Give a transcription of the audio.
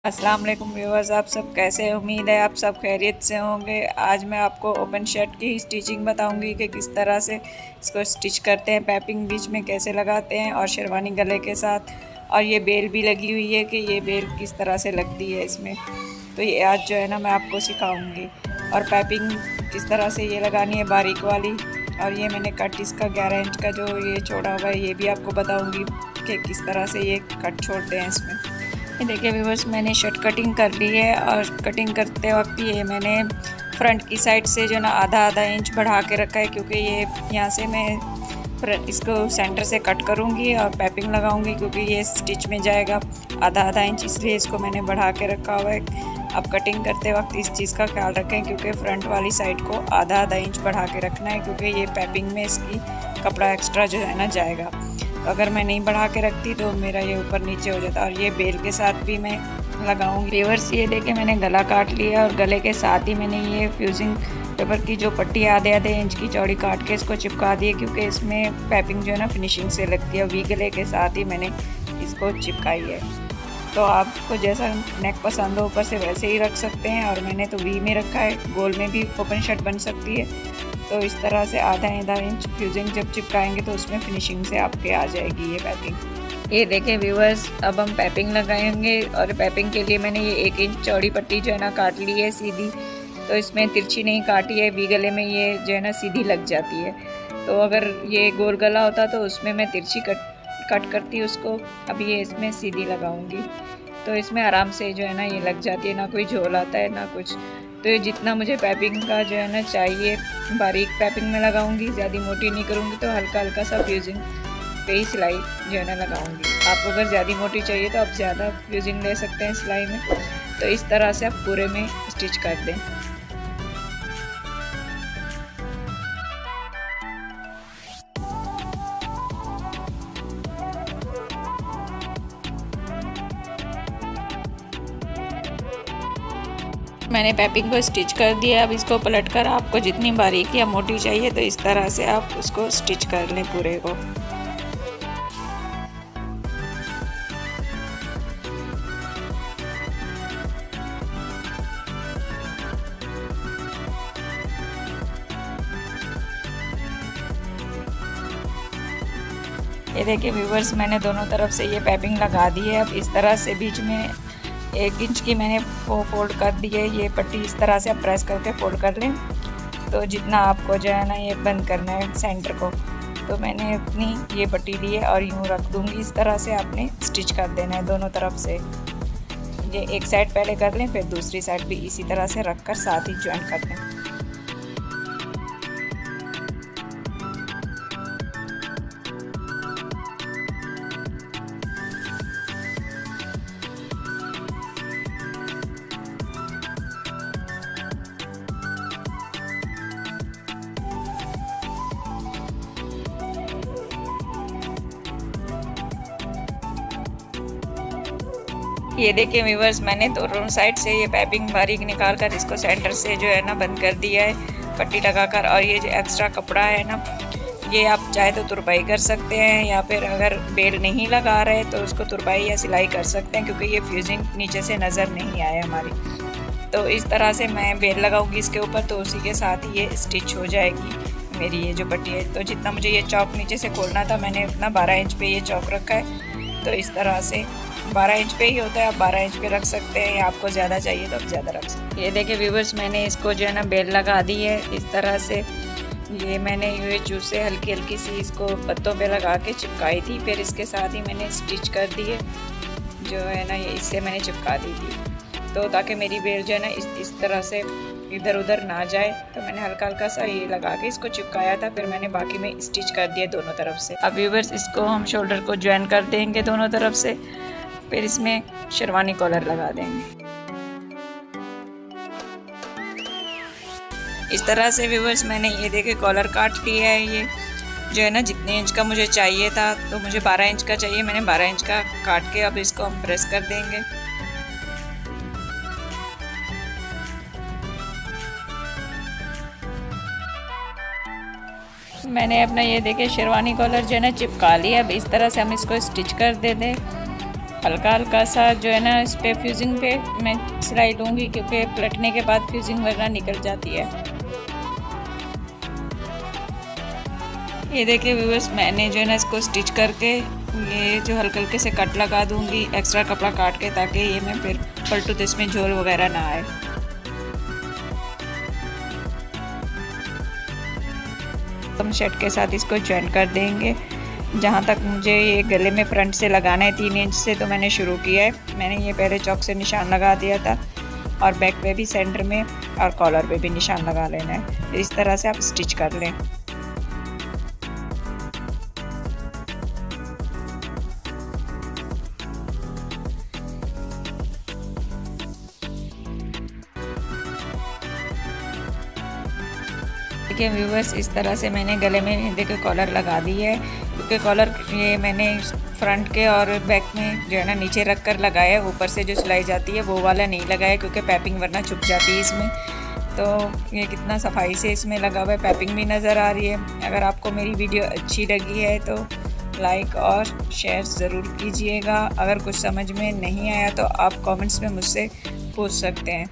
अस्सलाम वालेकुम व्यूअर्स, आप सब कैसे हैं? उम्मीद है आप सब खैरियत से होंगे। आज मैं आपको ओपन शर्ट की स्टिचिंग बताऊंगी कि किस तरह से इसको स्टिच करते हैं, पैपिंग बीच में कैसे लगाते हैं और शेरवानी गले के साथ। और ये बेल भी लगी हुई है कि ये बेल किस तरह से लगती है इसमें, तो ये आज जो है ना मैं आपको सिखाऊंगी। और पैपिंग किस तरह से ये लगानी है बारीक वाली। और ये मैंने कट इसका 11 इंच का जो ये छोड़ा हुआ है ये भी आपको बताऊँगी कि किस तरह से ये कट छोड़ते हैं इसमें। ये देखिए व्यूअर्स, मैंने शर्ट कटिंग कर ली है और कटिंग करते वक्त ये मैंने फ्रंट की साइड से जो ना आधा इंच बढ़ा के रखा है, क्योंकि ये यहाँ से मैं इसको सेंटर से कट करूँगी और पैपिंग लगाऊँगी, क्योंकि ये स्टिच में जाएगा आधा इंच, इसलिए इसको मैंने बढ़ा के रखा हुआ है। अब कटिंग करते वक्त इस चीज़ का ख्याल रखें, क्योंकि फ्रंट वाली साइड को आधा इंच बढ़ा के रखना है, क्योंकि ये पैपिंग में इसकी कपड़ा एक्स्ट्रा जो है ना जाएगा। अगर मैं नहीं बढ़ा के रखती तो मेरा ये ऊपर नीचे हो जाता। और ये बेल के साथ भी मैं लगाऊंगी। व्यूअर्स, ये देखे मैंने गला काट लिया और गले के साथ ही मैंने ये फ्यूजिंग पेपर की जो पट्टी आधे इंच की चौड़ी काट के इसको चिपका दी है, क्योंकि इसमें पैपिंग जो है ना फिनिशिंग से लगती है। वी गले के साथ ही मैंने इसको चिपकाई है। तो आपको जैसा नेक पसंद हो ऊपर से वैसे ही रख सकते हैं, और मैंने तो वी में रखा है। गोल में भी ओपन शर्ट बन सकती है। तो इस तरह से आधा इंच फ्यूजिंग जब चिपकाएंगे तो उसमें फिनिशिंग से आपके आ जाएगी ये पैपिंग। ये देखें व्यूअर्स, अब हम पैपिंग लगाएंगे। और पैपिंग के लिए मैंने ये 1 इंच चौड़ी पट्टी जो है ना काट ली है सीधी। तो इसमें तिरछी नहीं काटी है, वी गले में ये जो है ना सीधी लग जाती है। तो अगर ये गोल गला होता तो उसमें मैं तिरछी कट करती उसको। अब ये इसमें सीधी लगाऊंगी तो इसमें आराम से जो है ना ये लग जाती है, ना कोई झोल आता है ना कुछ। तो ये जितना मुझे पैपिंग का जो है ना चाहिए बारीक पैपिंग में लगाऊंगी, ज़्यादा मोटी नहीं करूँगी। तो हल्का सा फ्यूजिंग पे ही सिलाई जो है ना लगाऊंगी। आपको अगर ज़्यादा मोटी चाहिए तो आप ज़्यादा फ्यूजिंग ले सकते हैं सिलाई में। तो इस तरह से आप पूरे में स्टिच कर दें। मैंने पैपिंग को स्टिच कर दिया। अब इसको पलटकर आपको जितनी बारीक या मोटी चाहिए तो इस तरह से आप उसको स्टिच कर लें पूरे को। ये देखिए व्यूअर्स, मैंने दोनों तरफ से ये पैपिंग लगा दी है। अब इस तरह से बीच में 1 इंच की मैंने वो फोल्ड कर दी है। ये पट्टी इस तरह से आप प्रेस करके फोल्ड कर लें। तो जितना आपको जो है ना ये बंद करना है सेंटर को, तो मैंने इतनी ये पट्टी दी है और यूँ रख दूँगी। इस तरह से आपने स्टिच कर देना है दोनों तरफ से। ये एक साइड पहले कर लें, फिर दूसरी साइड भी इसी तरह से रख कर साथ ही ज्वाइन कर लें। ये देखिए व्यूअर्स, मैंने दोनों साइड से ये पैपिंग बारीक निकाल कर इसको सेंटर से जो है ना बंद कर दिया है पट्टी लगाकर। और ये जो एक्स्ट्रा कपड़ा है ना, ये आप चाहे तो तुरपाई कर सकते हैं, या फिर अगर बेल नहीं लगा रहे तो उसको तुरपाई या सिलाई कर सकते हैं, क्योंकि ये फ्यूजिंग नीचे से नज़र नहीं आए हमारी। तो इस तरह से मैं बेल लगाऊंगी इसके ऊपर, तो उसी के साथ ही ये स्टिच हो जाएगी मेरी ये जो पट्टी है। तो जितना मुझे ये चौक नीचे से खोलना था मैंने उतना 12 इंच पे ये चौक रखा है। तो इस तरह से 12 इंच पे ही होता है, आप 12 इंच पे रख सकते हैं, या आपको ज़्यादा चाहिए तो आप ज़्यादा रख सकते हैं। ये देखिए व्यूअर्स, मैंने इसको जो है ना बेल लगा दी है इस तरह से। ये मैंने ये जूस से हल्की सी इसको पत्तों पे लगा के चिपकाई थी, फिर इसके साथ ही मैंने स्टिच कर दी है जो है ना, ये इससे मैंने चिपका दी थी। तो ताकि मेरी बेल जो है ना इस तरह से इधर उधर ना जाए, तो मैंने हल्का सा ये लगा के इसको चिपकाया था। फिर मैंने बाकी में स्टिच कर दिया दोनों तरफ से। अब व्यूअर्स, इसको हम शोल्डर को ज्वाइन कर देंगे दोनों तरफ से, फिर इसमें शेरवानी कॉलर लगा देंगे इस तरह से। व्यूअर्स, मैंने ये देखे कॉलर काट लिया है। ये जो है ना जितने इंच का मुझे चाहिए था, तो मुझे 12 इंच का चाहिए, मैंने 12 इंच का काट के अब इसको हम प्रेस कर देंगे। मैंने अपना ये देखे शेरवानी कॉलर जो है ना चिपका लिया। अब इस तरह से हम इसको स्टिच कर देते हैं। हल्का हल्का सा जो है ना इस पे फ्यूजिंग पे मैं सिलाई लूँगी, क्योंकि पलटने के बाद फ्यूजिंग वगैरह निकल जाती है। ये देखिए व्यूअर्स, मैंने जो है ना इसको स्टिच करके ये जो हल्के हल्के से कट लगा दूँगी एक्स्ट्रा कपड़ा काट के, ताकि ये मैं फिर पलटूँ तो इसमें झोल वगैरह ना आए। हम शर्ट के साथ इसको ज्वाइन कर देंगे। जहाँ तक मुझे ये गले में फ्रंट से लगाना है 3 इंच से, तो मैंने शुरू किया है। मैंने ये पहले चौक से निशान लगा दिया था और बैक पे भी सेंटर में और कॉलर पे भी निशान लगा लेना है। इस तरह से आप स्टिच कर लें। देखिए व्यूवर्स, इस तरह से मैंने गले में देखिए कॉलर लगा दी है, क्योंकि कॉलर ये मैंने फ्रंट के और बैक में जो है ना नीचे रख कर लगाया है। ऊपर से जो सिलाई जाती है वो वाला नहीं लगाया, क्योंकि पैपिंग वरना छुप जाती है इसमें। तो ये कितना सफाई से इसमें लगा हुआ है, पैपिंग भी नज़र आ रही है। अगर आपको मेरी वीडियो अच्छी लगी है तो लाइक और शेयर ज़रूर कीजिएगा। अगर कुछ समझ में नहीं आया तो आप कमेंट्स में मुझसे पूछ सकते हैं।